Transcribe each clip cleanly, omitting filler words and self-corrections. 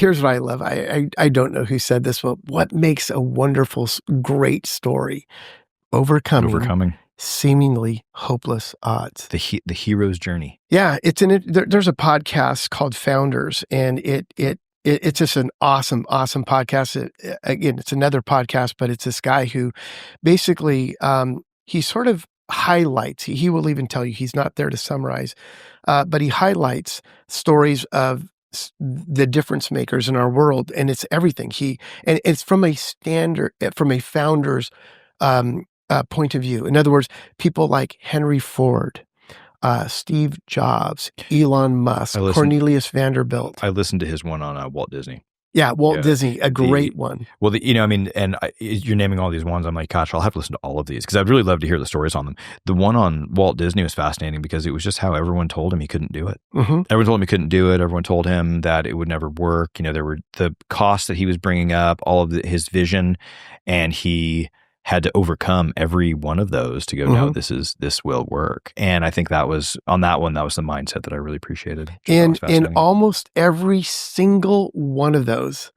here's what I love. I don't know who said this, but what makes a wonderful, great story? Overcoming seemingly hopeless odds. The hero's journey. Yeah, there's a podcast called Founders, and it's just an awesome podcast. Again, it's another podcast, but it's this guy who basically he sort of highlights. He will even tell you he's not there to summarize, but he highlights stories of the difference makers in our world, and it's everything. And it's from a founder's point of view. In other words, people like Henry Ford, Steve Jobs, Elon Musk, Cornelius Vanderbilt. I listened to his one on Walt Disney. Yeah, Walt Disney, a great one. Well, you're naming all these ones. I'm like, gosh, I'll have to listen to all of these because I'd really love to hear the stories on them. The one on Walt Disney was fascinating because it was just how everyone told him he couldn't do it. Mm-hmm. Everyone told him he couldn't do it. Everyone told him that it would never work. There were the costs that he was bringing up, all of his vision, and he had to overcome every one of those to go, no, this will work. And I think that was the mindset that I really appreciated. In almost every single one of those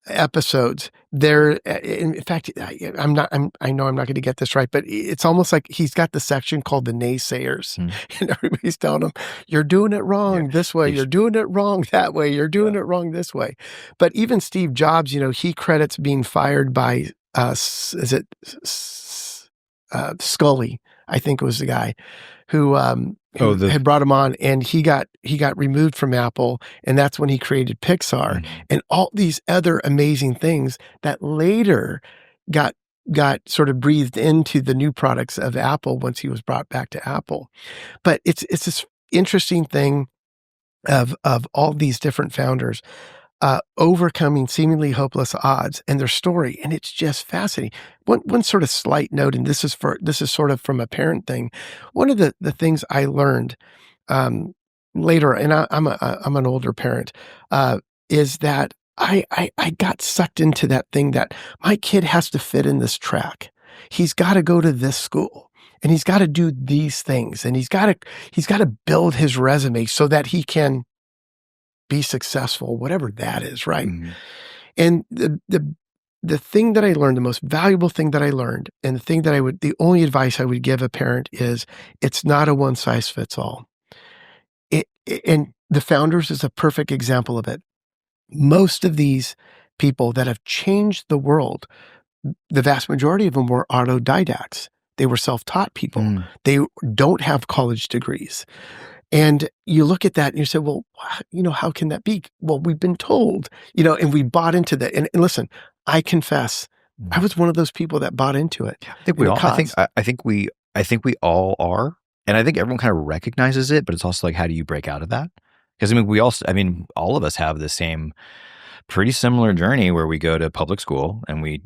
episodes, in fact, I know I'm not going to get this right, but it's almost like he's got the section called the naysayers, and everybody's telling him, you're doing it wrong this way, you're doing it wrong that way, you're doing it wrong this way. But even Steve Jobs, he credits being fired by Scully, I think was the guy who had brought him on, and he got removed from Apple, and that's when he created Pixar and all these other amazing things that later got sort of breathed into the new products of Apple once he was brought back to Apple. But it's this interesting thing of all these different founders overcoming seemingly hopeless odds and their story. And it's just fascinating. One sort of slight note, and this is sort of from a parent thing. One of the things I learned later, and I'm an older parent, is that I got sucked into that thing that my kid has to fit in this track. He's got to go to this school, and he's got to do these things, and he's got to build his resume so that he can be successful, whatever that is, right? Mm-hmm. And the thing that I learned, the most valuable thing that I learned, and the only advice I would give a parent is, it's not a one size fits all. And the Founders is a perfect example of it. Most of these people that have changed the world, the vast majority of them were autodidacts. They were self-taught people. They don't have college degrees. And you look at that and you say, well, how can that be? Well, we've been told, and we bought into that. And listen, I confess, I was one of those people that bought into it. I think we all, I think we all are. And I think everyone kind of recognizes it, but it's also like, how do you break out of that? Because all of us have the same pretty similar journey where we go to public school and we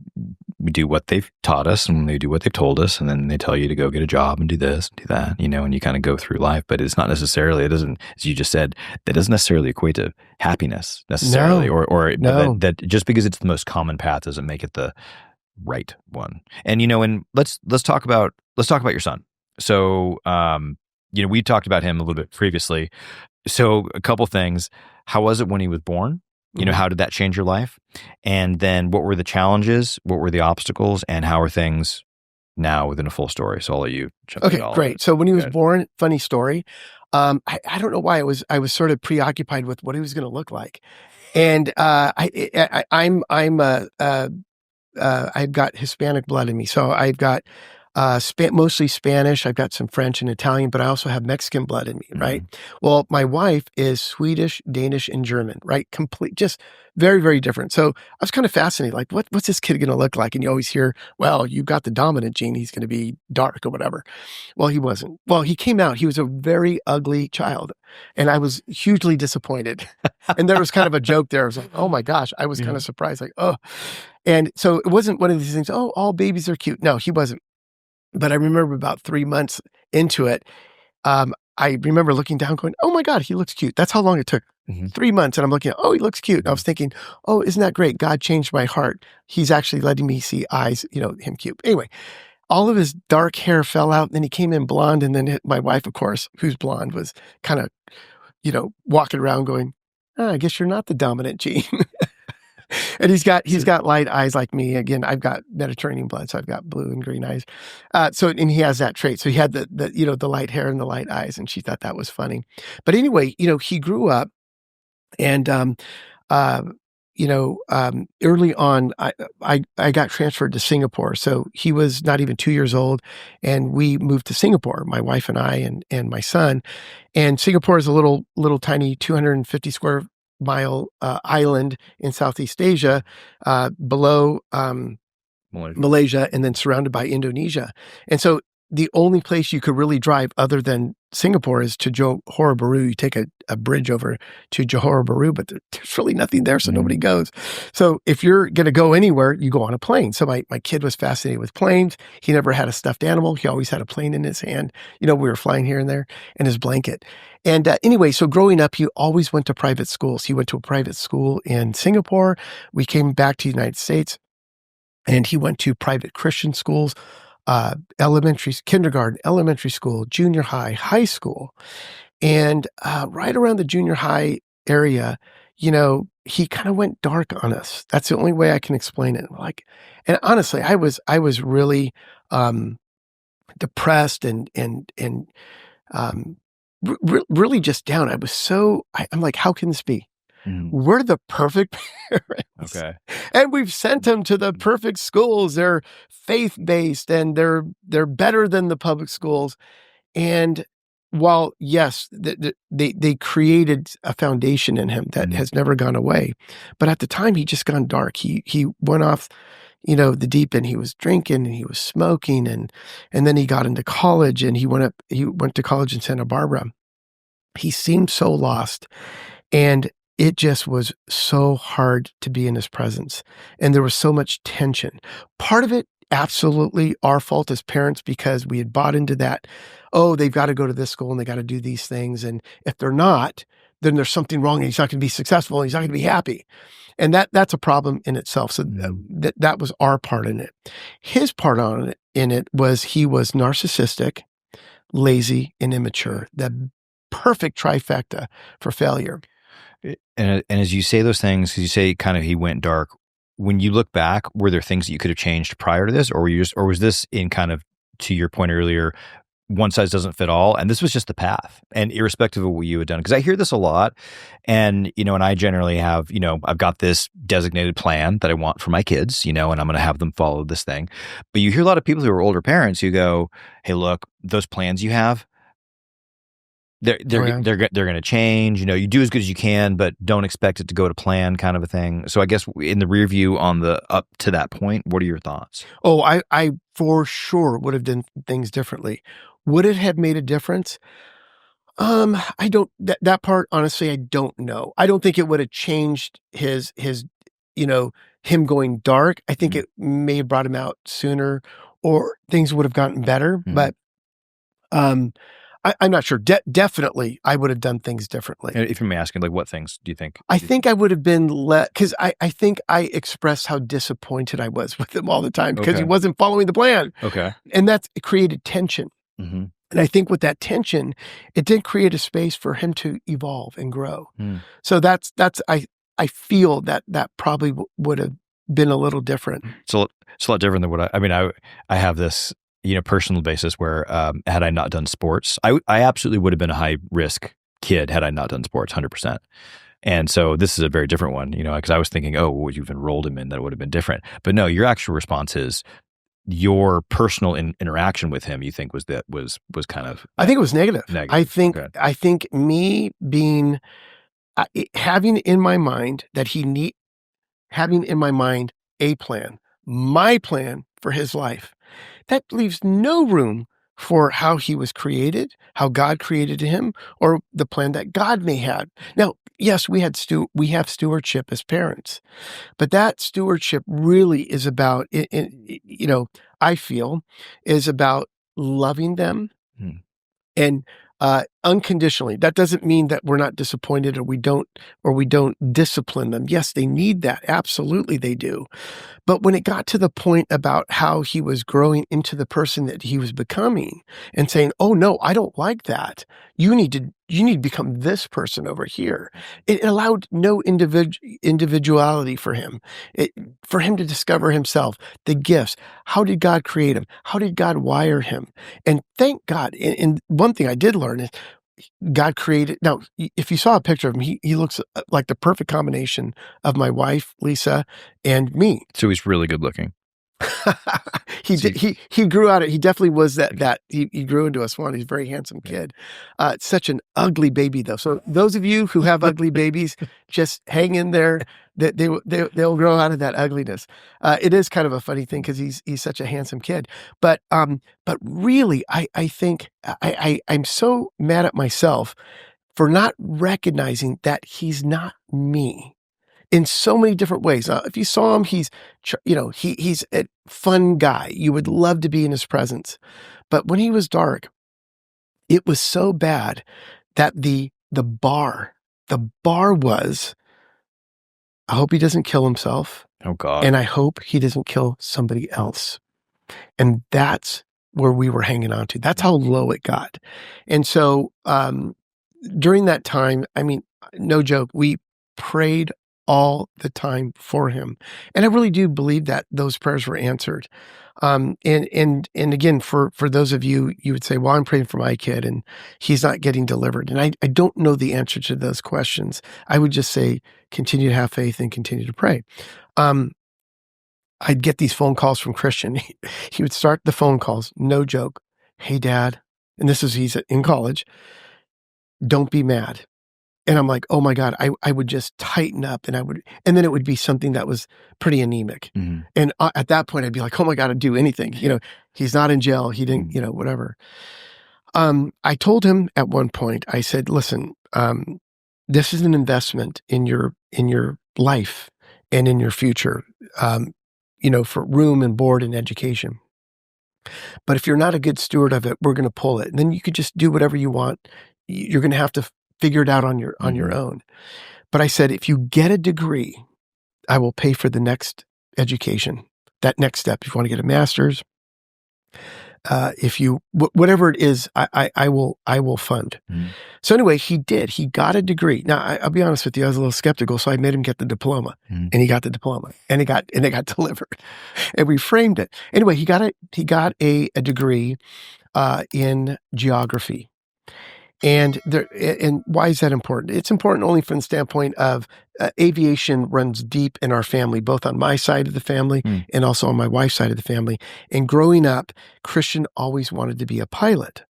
do what they've taught us and we do what they've told us, and then they tell you to go get a job and do this, do that, and you kind of go through life. But it's not necessarily, it doesn't, as you just said, that doesn't necessarily equate to happiness necessarily, or that just because it's the most common path doesn't make it the right one. And and let's talk about your son. So we talked about him a little bit previously. So a couple things. How was it when he was born? How did that change your life? And then what were the challenges? What were the obstacles? And how are things now within a full story? So I'll let you jump in. Okay, great. So when he was born, funny story. I don't know why I was sort of preoccupied with what he was going to look like. And I've got Hispanic blood in me. So I've got mostly Spanish. I've got some French and Italian, but I also have Mexican blood in me, right? Well, my wife is Swedish, Danish, and German, right? Just very, very different. So I was kind of fascinated, like, what's this kid going to look like? And you always hear, well, you've got the dominant gene. He's going to be dark or whatever. Well, he wasn't. Well, he came out. He was a very ugly child. And I was hugely disappointed. And there was kind of a joke there. I was like, oh my gosh. I was kind of surprised, like, oh. And so it wasn't one of these things, oh, all babies are cute. No, he wasn't. But I remember about 3 months into it, I remember looking down going, oh my God, he looks cute. That's how long it took. 3 months. And I'm looking at, oh, he looks cute. And I was thinking, oh, isn't that great? God changed my heart. He's actually letting me see eyes, him cute. Anyway, all of his dark hair fell out. And then he came in blonde. And then my wife, of course, who's blonde, was kind of, walking around going, oh, I guess you're not the dominant gene. And he's got light eyes like me. Again, I've got Mediterranean blood, so I've got blue and green eyes. And he has that trait. So he had the light hair and the light eyes, and she thought that was funny. But anyway, he grew up, and uh, early on, I got transferred to Singapore. So he was not even 2 years old, and we moved to Singapore, my wife and I, and my son. And Singapore is a little tiny 250 square mile island in Southeast Asia, below Malaysia, and then surrounded by Indonesia. And so the only place you could really drive other than Singapore is to Johor Bahru. You take a bridge over to Johor Bahru, but there's really nothing there, so nobody goes. So if you're going to go anywhere, you go on a plane. So my kid was fascinated with planes. He never had a stuffed animal. He always had a plane in his hand. We were flying here and there, and his blanket. And anyway, so growing up, he always went to private schools. He went to a private school in Singapore. We came back to the United States, and he went to private Christian schools, kindergarten, elementary school, junior high, high school. And right around the junior high area, he kind of went dark on us. That's the only way I can explain it. And honestly, I was really depressed and really just down. I'm like, how can this be? We're the perfect parents. Okay. And we've sent them to the perfect schools. They're faith-based, and they're better than the public schools. And while, yes, they created a foundation in him that has never gone away, but at the time he just gone dark. He went off, the deep end. He was drinking and he was smoking, and then he got into college, and he went to college in Santa Barbara. He seemed so lost, and it just was so hard to be in his presence. And there was so much tension. Part of it, absolutely our fault as parents, because we had bought into that, they've got to go to this school and they got to do these things. And if they're not, then there's something wrong, and he's not going to be successful, and he's not going to be happy. And that's a problem in itself. So that was our part in it. His part in it was he was narcissistic, lazy, and immature. The perfect trifecta for failure. And as you say those things, because you say kind of he went dark, when you look back, were there things that you could have changed prior to this, or was this in kind of, to your point earlier, one size doesn't fit all, and this was just the path, and irrespective of what you had done? Because I hear this a lot, and and I generally have, I've got this designated plan that I want for my kids, and I'm going to have them follow this thing. But you hear a lot of people who are older parents who go, "Hey, look, those plans you have, they're going to change. You do as good as you can, but don't expect it to go to plan," kind of a thing. So I guess in the rear view on the up to that point, what are your thoughts? Oh, I for sure would have done things differently. Would it have made a difference? I don't, that part, honestly, I don't know. I don't think it would have changed his, him going dark. I think it may have brought him out sooner, or things would have gotten better, but, I'm not sure. Definitely, I would have done things differently. If you may asking, like, what things do you think? I think I would have been because I think I expressed how disappointed I was with him all the time, because he wasn't following the plan. Okay. And that created tension. And I think with that tension, it did create a space for him to evolve and grow. So I feel that probably would have been a little different. So it's a lot different than what I have this, personal basis where, had I not done sports, I absolutely would have been a high risk kid had I not done sports, 100%. And so this is a very different one, because I was thinking, would you've enrolled him in, that would have been different. But no, your actual response is your personal interaction with him, you think was kind of, I think it was negative. I think, Okay. I think me being, having in my mind having in my mind a plan, my plan for his life, that leaves no room for how he was created, how God created him, or the plan that God may have. Now, yes, we have stewardship as parents, but that stewardship really is about, I feel, is about loving them and unconditionally. That doesn't mean that we're not disappointed or we don't discipline them. Yes, they need that. Absolutely they do. But when it got to the point about how he was growing into the person that he was becoming and saying, "Oh no, I don't like that. You need to become this person over here." It allowed no individuality for him. For him to discover himself, the gifts. How did God create him? How did God wire him? And thank God. And one thing I did learn is God created. Now, if you saw a picture of him, he looks like the perfect combination of my wife, Lisa, and me. So he's really good looking. He grew out of, he definitely was that he grew into a swan. He's a very handsome kid. Such an ugly baby though. So those of you who have ugly babies, just hang in there. That they'll grow out of that ugliness. It is kind of a funny thing because he's such a handsome kid. But really, I think I'm so mad at myself for not recognizing that he's not me in so many different ways. If you saw him, he's a fun guy. You would love to be in his presence. But when he was dark, it was so bad that the bar was, I hope he doesn't kill himself. Oh God. And I hope he doesn't kill somebody else. And that's where we were hanging on to. That's how low it got. And so during that time, I mean, no joke, we prayed all the time for him. And I really do believe that those prayers were answered. And again, for those of you, you would say, well, I'm praying for my kid and he's not getting delivered. And I don't know the answer to those questions. I would just say, continue to have faith and continue to pray. I'd get these phone calls from Christian. He would start the phone calls, no joke. Hey, Dad. And he's in college. Don't be mad. And I'm like, oh my God, I would just tighten up and then it would be something that was pretty anemic. Mm-hmm. And at that point I'd be like, oh my God, I'd do anything. He's not in jail. He didn't, whatever. I told him at one point, I said, listen, this is an investment in your life and in your future, for room and board and education. But if you're not a good steward of it, we're going to pull it. And then you could just do whatever you want. You're going to have to figure it out on your own. But I said, if you get a degree, I will pay for the next education, that next step. If you want to get a master's, if you, whatever it is, I will fund. Mm. So anyway, he did. He got a degree. Now, I'll be honest with you, I was a little skeptical, so I made him get the diploma. Mm. And he got the diploma, and it got delivered. And we framed it. Anyway, he got a degree in geography. And why is that important? It's important only from the standpoint of aviation runs deep in our family, both on my side of the family and also on my wife's side of the family. And growing up, Christian always wanted to be a pilot.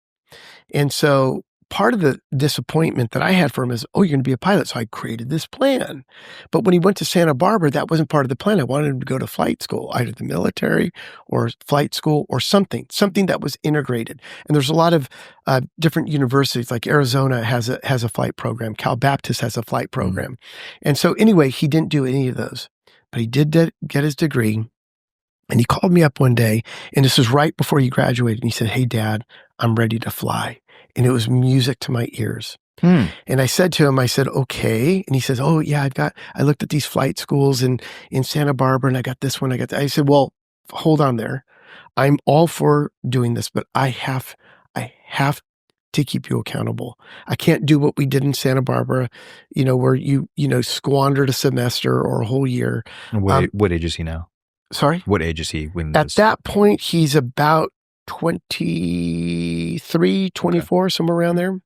And so part of the disappointment that I had for him is, oh, you're going to be a pilot. So I created this plan. But when he went to Santa Barbara, that wasn't part of the plan. I wanted him to go to flight school, either the military or flight school or something that was integrated. And there's a lot of different universities, like Arizona has a flight program. Cal Baptist has a flight program. Mm. And so anyway, he didn't do any of those, but he did get his degree. And he called me up one day, and this was right before he graduated. And he said, hey, Dad, I'm ready to fly. And it was music to my ears. And I said to him, okay. And he says, oh yeah, I looked at these flight schools in Santa Barbara and I got this one. I said, well, hold on there. I'm all for doing this, but I have to keep you accountable. I can't do what we did in Santa Barbara, where you squandered a semester or a whole year. What age is he now? Sorry? What age is he? At that point, he's about 23, 24, somewhere around there.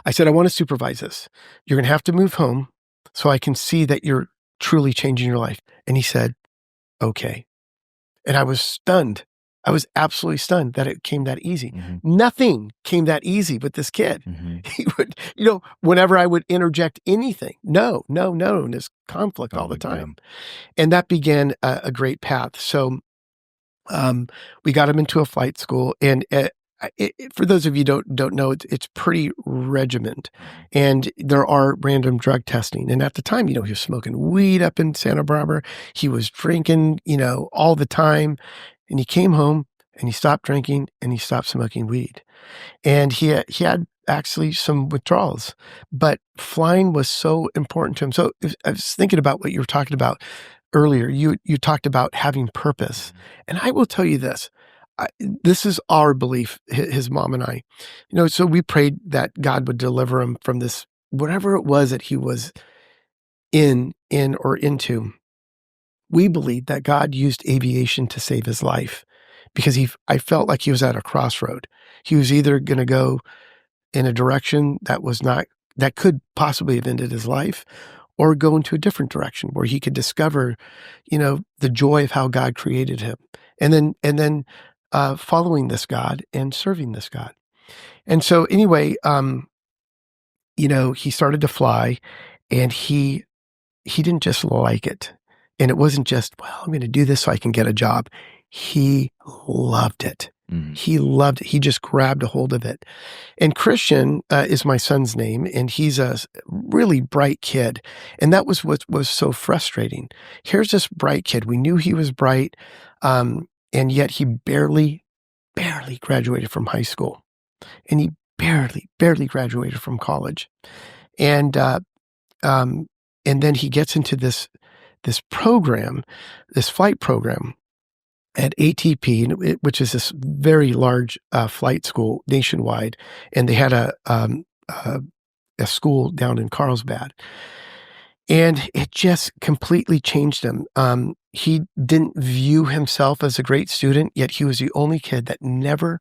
I said, I want to supervise this. You're going to have to move home so I can see that you're truly changing your life. And he said, okay. And I was stunned. I was absolutely stunned that it came that easy. Mm-hmm. Nothing came that easy with this kid. Mm-hmm. He would, whenever I would interject anything, no, and there's conflict all the time. Yeah. And that began a great path. So we got him into a flight school, and for those of you don't know, it's pretty regiment, and there are random drug testing. And at the time, he was smoking weed up in Santa Barbara. He was drinking, all the time. And he came home and he stopped drinking, and he stopped smoking weed. And he had actually some withdrawals, but flying was so important to him. So I was thinking about what you were talking about earlier. You talked about having purpose. And I will tell you this. This is our belief, his mom and I. So we prayed that God would deliver him from this, whatever it was that he was in or into. We believe that God used aviation to save his life because I felt like he was at a crossroad. He was either going to go in a direction that could possibly have ended his life, or go into a different direction where he could discover, the joy of how God created him, and then following this God and serving this God. And so anyway, he started to fly, and he didn't just like it. And it wasn't just, well, I'm going to do this so I can get a job. He loved it. Mm-hmm. He loved it. He just grabbed a hold of it. And Christian is my son's name, and he's a really bright kid. And that was what was so frustrating. Here's this bright kid. We knew he was bright, and yet he barely graduated from high school. And he barely graduated from college. And then he gets into this program, this flight program at ATP, which is this very large flight school nationwide, and they had a school down in Carlsbad, and it just completely changed him. He didn't view himself as a great student, yet he was the only kid that never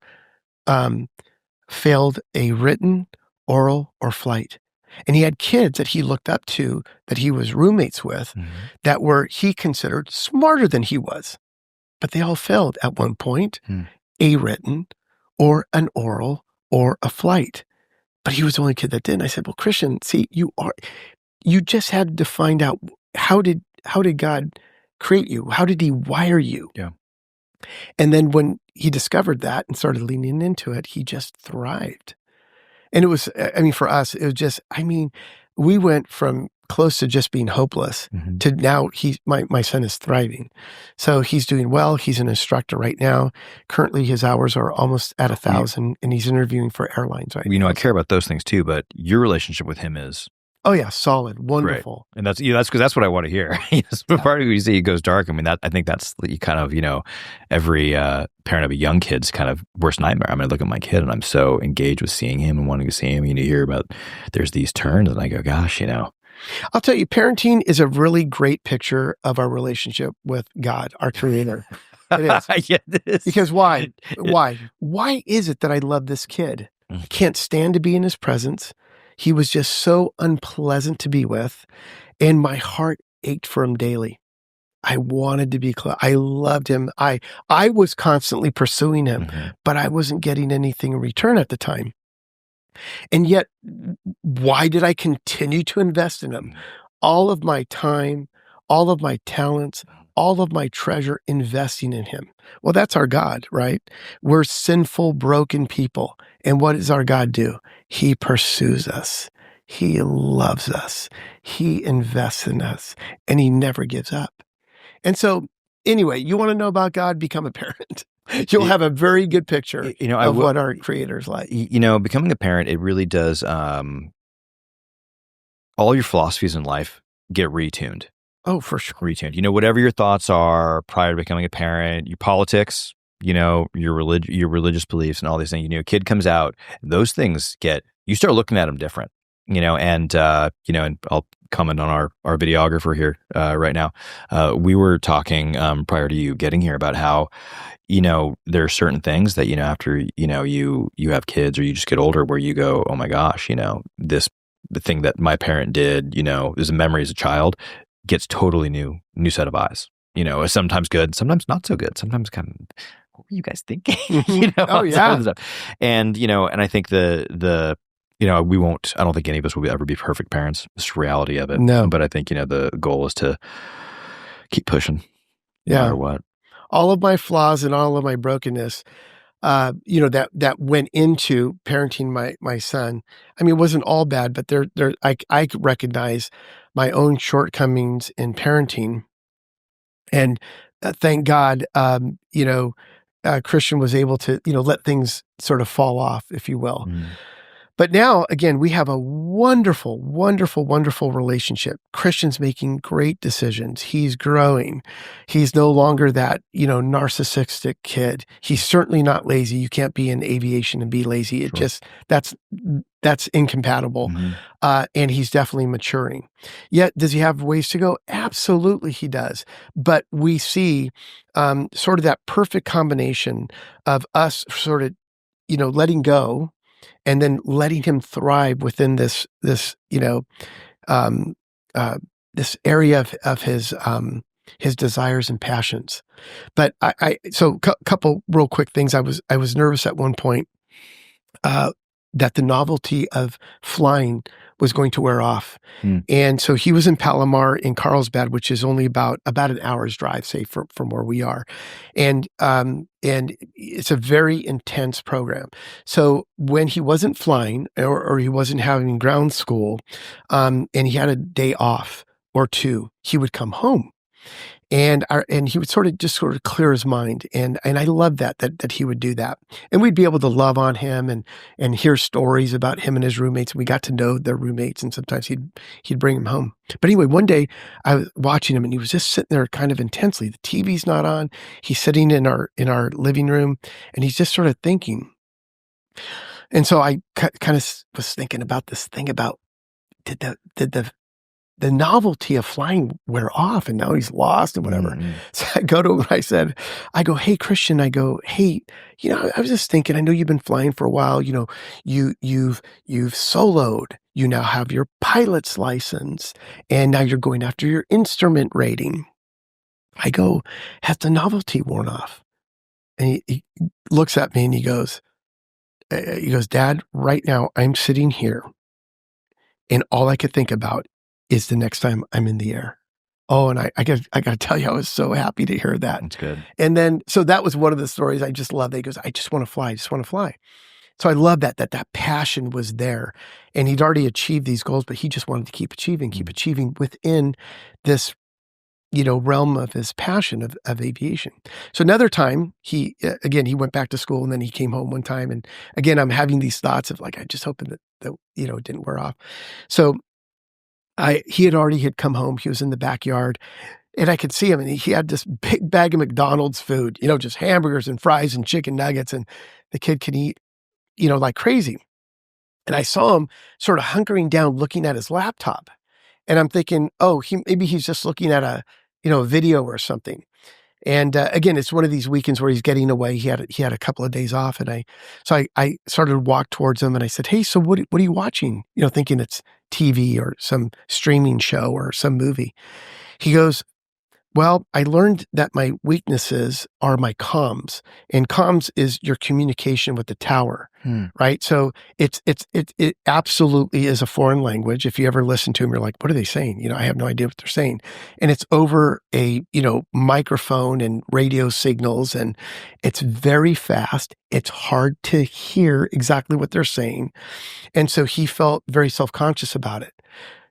failed a written, oral, or flight. And he had kids that he looked up to, that he was roommates with, that he considered smarter than he was. But they all failed at one point, a written or an oral or a flight. But he was the only kid that didn't. I said, well, Christian, see, you just had to find out, how did God create you? How did he wire you? Yeah. And then when he discovered that and started leaning into it, he just thrived. And it was, for us, it was just, we went from close to just being hopeless to now my son is thriving. So he's doing well. He's an instructor right now. Currently his hours are almost at 1,000, and he's interviewing for airlines right now. I care about those things too, but your relationship with him is... Oh yeah, solid, wonderful. Great. And that's because that's what I want to hear. Part of you say it goes dark. I think that's kind of, every parent of a young kid's kind of worst nightmare. I look at my kid and I'm so engaged with seeing him and wanting to see him. You hear about there's these turns, and I go, gosh, I'll tell you, parenting is a really great picture of our relationship with God, our Creator. It is. Yeah, it is. Because why? Why is it that I love this kid? I can't stand to be in his presence. He was just so unpleasant to be with, and my heart ached for him daily. I wanted to be close. I loved him. I was constantly pursuing him, but I wasn't getting anything in return at the time. And yet, why did I continue to invest in him? All of my time, all of my talents, all of my treasure investing in him. Well, that's our God, right? We're sinful, broken people. And what does our God do? He pursues us. He loves us. He invests in us, and he never gives up. And so anyway, you want to know about God? Become a parent. You'll have a very good picture of what our Creator's like. Becoming a parent, it really does. All your philosophies in life get retuned. Oh, for sure. Retuned. Whatever your thoughts are prior to becoming a parent, your politics, your religious beliefs and all these things. A kid comes out, those things you start looking at them different. And I'll comment on our videographer here right now. We were talking prior to you getting here about how there are certain things that after you have kids or you just get older where you go, oh my gosh, the thing that my parent did, is a memory as a child, gets totally new set of eyes. Sometimes good, sometimes not so good, sometimes kind of, what were you guys thinking? Oh yeah. And and I think we won't, I don't think any of us will ever be perfect parents. It's the reality of it. No. But I think, the goal is to keep pushing no matter what. All of my flaws and all of my brokenness, that went into parenting my son. It wasn't all bad, but I recognize my own shortcomings in parenting. And thank God, Christian was able to, let things sort of fall off, if you will. But now, again, we have a wonderful, wonderful, wonderful relationship. Christian's making great decisions. He's growing. He's no longer that, narcissistic kid. He's certainly not lazy. You can't be in aviation and be lazy. It just, that's incompatible. And he's definitely maturing. Yet, does he have ways to go? Absolutely he does. But we see sort of that perfect combination of us sort of, letting go and then letting him thrive within this area of his desires and passions. But so couple real quick things. I was nervous at one point that the novelty of flying was going to wear off. And so he was in Palomar in Carlsbad, which is only about an hour's drive, say, from where we are. And it's a very intense program. So when he wasn't flying or he wasn't having ground school, and he had a day off or two, he would come home. And he would sort of clear his mind. And I love that he would do that. And we'd be able to love on him and hear stories about him and his roommates. And we got to know their roommates, and sometimes he'd bring them home. But anyway, one day I was watching him and he was just sitting there kind of intensely. The TV's not on. He's sitting in our living room and he's just sort of thinking. And so I kind of was thinking about this thing about did the novelty of flying wear off, and now he's lost and whatever. So I go to him and I go, hey, Christian, I was just thinking, I know you've been flying for a while, you've soloed, you now have your pilot's license, and now you're going after your instrument rating. I go, has the novelty worn off? And he looks at me and he goes, Dad, right now I'm sitting here and all I could think about is the next time I'm in the air. Oh, and I got to tell you, I was so happy to hear that. That's good. And then, so that was one of the stories I just love. He goes, I just want to fly. I just want to fly. So I love that passion was there, and he'd already achieved these goals, but he just wanted to keep achieving within this, realm of his passion of aviation. So another time he went back to school, and then he came home one time. And again, I'm having these thoughts of like, I just hoping that it didn't wear off. So he had come home. He was in the backyard, and I could see him, and he had this big bag of McDonald's food, just hamburgers and fries and chicken nuggets, and the kid could eat, like crazy. And I saw him sort of hunkering down, looking at his laptop, and I'm thinking, oh, maybe he's just looking at a video or something. And again, it's one of these weekends where he's getting away. He had a couple of days off, and I started to walk towards him, and I said, "Hey, so what are you watching?" Thinking it's TV or some streaming show or some movie. He goes, well, I learned that my weaknesses are my comms, and comms is your communication with the tower, right? So it absolutely is a foreign language. If you ever listen to them, you're like, what are they saying? I have no idea what they're saying. And it's over a, microphone and radio signals, and it's very fast. It's hard to hear exactly what they're saying. And so he felt very self-conscious about it.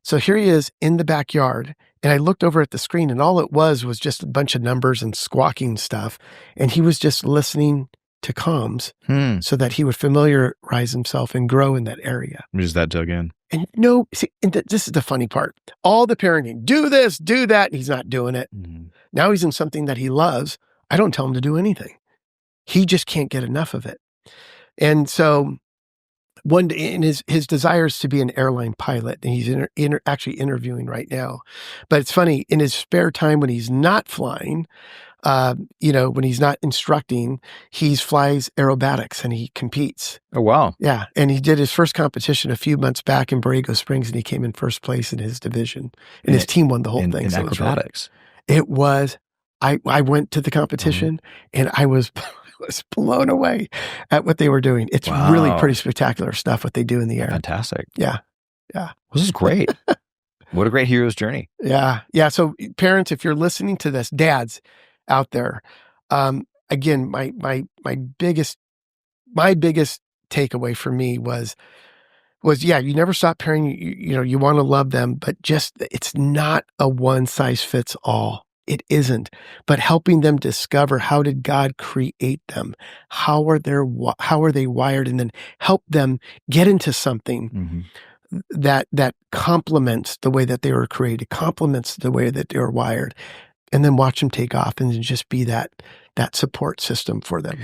So here he is in the backyard, and I looked over at the screen, and all it was just a bunch of numbers and squawking stuff. And he was just listening to comms so that he would familiarize himself and grow in that area. Just that dug in. And this is the funny part. All the parenting, do this, do that. And he's not doing it. Now he's in something that he loves. I don't tell him to do anything. He just can't get enough of it. And so one day, in his desire is to be an airline pilot, and he's actually interviewing right now. But it's funny, in his spare time when he's not flying, when he's not instructing, he flies aerobatics and he competes. Oh, wow. Yeah. And he did his first competition a few months back in Borrego Springs, and he came in first place in his division, and his team won the whole thing. In acrobatics. It was, I went to the competition and I was blown away at what they were doing. It's really pretty spectacular stuff, what they do in the air. Fantastic. Yeah. Yeah. This is great. What a great hero's journey. Yeah. Yeah. So parents, if you're listening to this, dads out there, again, my biggest takeaway for me was, yeah, you never stop parenting. You want to love them, but just, it's not a one size fits all. It isn't. But helping them discover, how did God create them? How are they wired? And then help them get into something that complements the way that they were created, complements the way that they were wired, and then watch them take off and just be that support system for them.